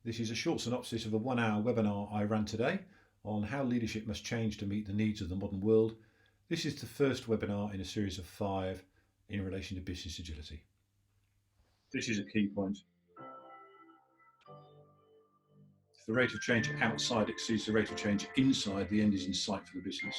This is a short synopsis of a 1-hour webinar I ran today on how leadership must change to meet the needs of the modern world. This is the first webinar in a series of 5 in relation to business agility. This is a key point. If the rate of change outside exceeds the rate of change inside, the end is in sight for the business.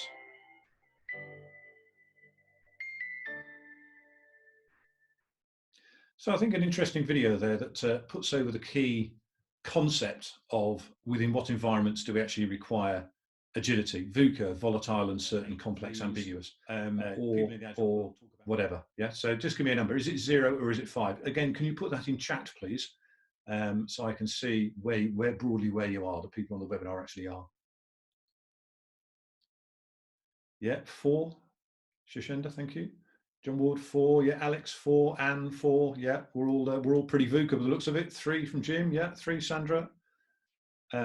So I think an interesting video there that puts over the key concept of within what environments do we actually require agility, VUCA, volatile, uncertain, complex, ambiguous, or whatever. Yeah. So just give me a number. Is it 0 or is it 5? Again, can you put that in chat, please, so I can see where broadly where you are, the people on the webinar actually are. Yeah, 4. Shashenda, thank you. John Ward, 4. Yeah, Alex, 4. Anne, 4. Yeah, we're all pretty VUCA by the looks of it. 3 from Jim. Yeah, 3. Sandra.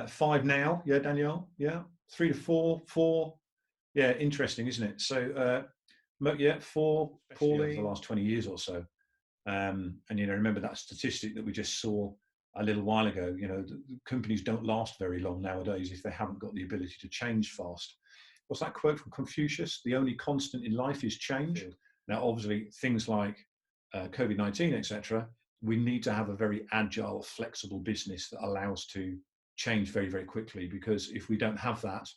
5 now. Yeah, Danielle. Yeah, 3 to 4. 4. Yeah, interesting, isn't it? So, yeah, 4. Paulie. Over the last 20 years or so. And remember that statistic that we just saw a little while ago. The companies don't last very long nowadays if they haven't got the ability to change fast. What's that quote from Confucius? The only constant in life is change. Now, obviously, things like COVID-19, etc., we need to have a very agile, flexible business that allows to change very, very quickly, because if we don't have that,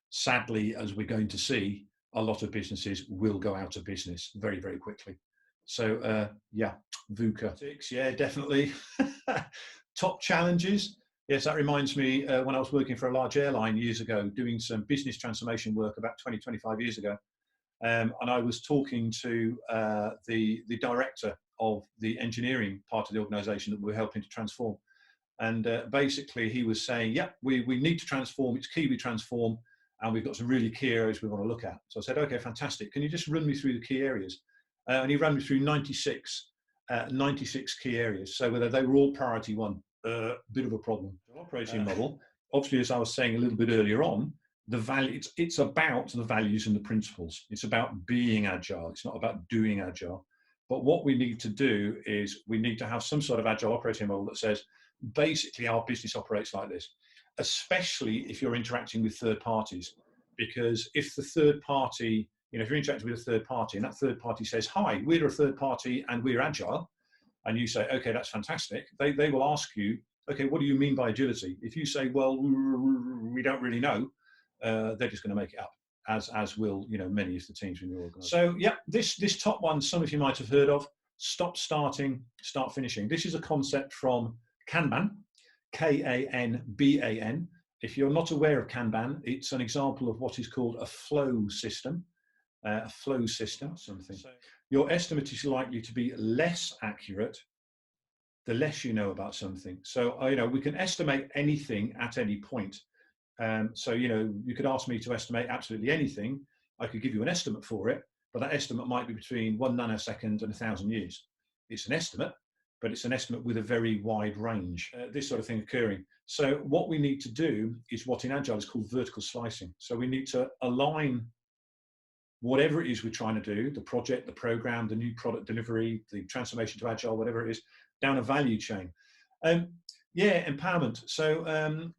sadly, as we're going to see, a lot of businesses will go out of business very, very quickly. So, yeah, VUCA. Yeah, definitely. Top challenges. Yes, that reminds me when I was working for a large airline years ago, doing some business transformation work about 20, 25 years ago. And I was talking to the director of the engineering part of the organization that we're helping to transform. And basically he was saying, yeah, we need to transform. It's key we transform. And we've got some really key areas we want to look at. So I said, okay, fantastic. Can you just run me through the key areas? And he ran me through 96 key areas. So whether they were all priority 1, bit of a problem. Operating model, obviously, as I was saying a little bit earlier on, the value, it's about the values and the principles. It's about being agile. It's not about doing agile. But what we need to do is we need to have some sort of agile operating model that says, basically, our business operates like this, especially if you're interacting with third parties. Because if the third party, if you're interacting with a third party and that third party says, hi, we're a third party and we're agile, and you say, okay, that's fantastic, they will ask you, okay, what do you mean by agility? If you say, well, we don't really know, they're just going to make it up, as will many of the teams in your organisation. So yeah, this top one, some of you might have heard of. Stop starting, start finishing. This is a concept from Kanban, Kanban. If you're not aware of Kanban, it's an example of what is called a flow system. Something. Your estimate is likely to be less accurate the less you know about something. So we can estimate anything at any point. So you could ask me to estimate absolutely anything. I could give you an estimate for it, but that estimate might be between 1 nanosecond and 1,000 years. It's an estimate, but it's an estimate with a very wide range. This sort of thing occurring. So what we need to do is what in Agile is called vertical slicing. So we need to align whatever it is we're trying to do, the project, the program, the new product delivery, the transformation to Agile, whatever it is, down a value chain. Yeah, empowerment. So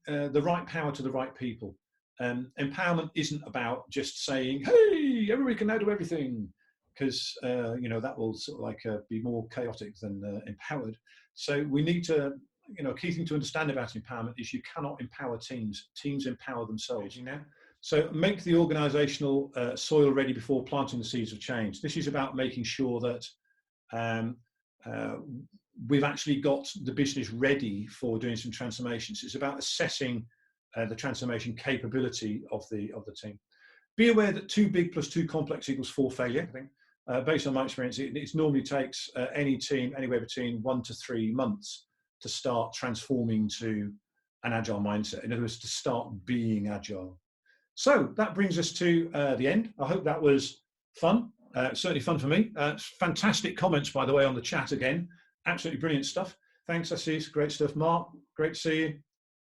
the right power to the right people. Empowerment isn't about just saying, hey, everybody can now do everything, because that will sort of like be more chaotic than empowered. So we need to, key thing to understand about empowerment is you cannot empower teams. Teams empower themselves. So make the organizational soil ready before planting the seeds of change. This is about making sure that we've actually got the business ready for doing some transformations. It's about assessing the transformation capability of the team. Be aware that 2 big plus 2 complex equals 4 failure. I think, based on my experience, it normally takes any team anywhere between 1 to 3 months to start transforming to an agile mindset. In other words, to start being agile. So that brings us to the end. I hope that was fun. Certainly fun for me. Fantastic comments, by the way, on the chat again. Absolutely brilliant stuff. Thanks, Assis. Great stuff. Mark, great to see you.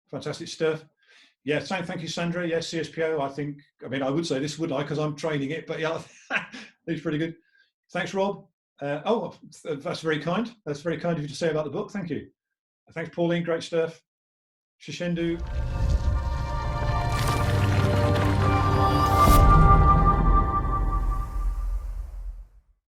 Fantastic stuff. Yeah, thank you, Sandra. Yes, CSPO, I would say this, wouldn't I? Because I'm training it, but yeah, it's pretty good. Thanks, Rob. That's very kind. That's very kind of you to say about the book. Thank you. Thanks, Pauline. Great stuff. Shishendu,